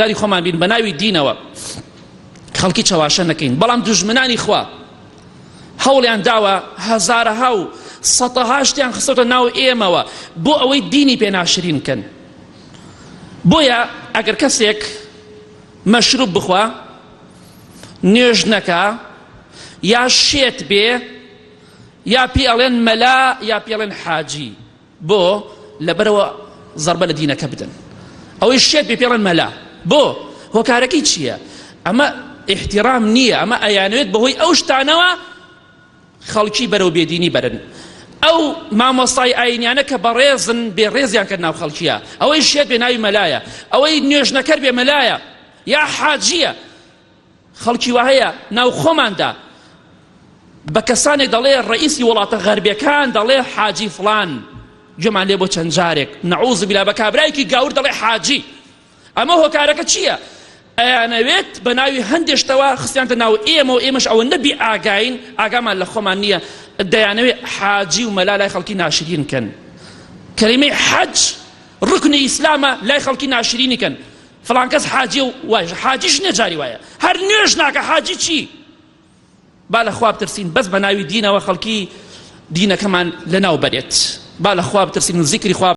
داری خۆمان بین بە ناوی دینەوە خەڵکی چاواشە نەکەین، بەڵام دوژمنانی خوا هەوڵیان داوە هەزارەها و سەدەها شتیان خستۆتە ناو ئێمەوە بۆ ئەوەی دینی پێ ناشرین کەن. بۆیە ئەگەر کەسێک مەشروب بخوا، نوێژ نەکا، یا شێت بێ، یا پێی ئەڵێن مەلا یا پێی ئەڵێن حاجی، بۆ لەبەرەوە زەربە لە دینەکە بدەن. ئەوەی شێت بێ پێی ئەڵێن مەلا، بۆ هۆکارەکەی چییە؟ ئەمە احترام نییە، ئەمە ئەیانوێت بەهۆی ئەو شتانەوە خەڵکی بەرەو بێدینی بەرن. ئەو مامۆستای ئاینیانە کە بەڕێزن بێڕێزیان کرد ناو خەڵکیە، ئەوەی شێت بێ ناوی مەلایە، ئەوەی نوێژنەکەر بێ مەلایە یا حاجیە. خەڵکی وا هەیە ناو خۆماندا بە کەسانێک دەڵێ ڕئیسی وڵاتە غەربیەکان دەڵێ حاجی فڵان، گوێمان لێ بۆ چەند جارێک نەعوذ بالله بە کابرایەکی گاور دەڵێ حاجی. ئەمە هۆکارەکە چییە؟ ئەیانەوێت بە ناوی هەندێک شتەوە خستیانتە ناو ئێمە و ئێمەش ئەوە نەبی ئاگاین، ئاگامان لە خۆمان نییە، دەیانەوێت حاجی و مەلا لای خەڵکی ناشرین کەن. کەلیمەی حەج ڕوکنی ئیسلامە لای خەڵکی ناشرینی کەن. فڵان کەس حاجی و وایە، حاجیش نەجاری وایە، هەر نوێژ ناکە، حاجی چی؟ با لە خوا بترسین، بەس بە ناوی دینەوە خەڵکی دینەکەمان لەناو بەرێت. با لە خوا بترسین و زیکری خوا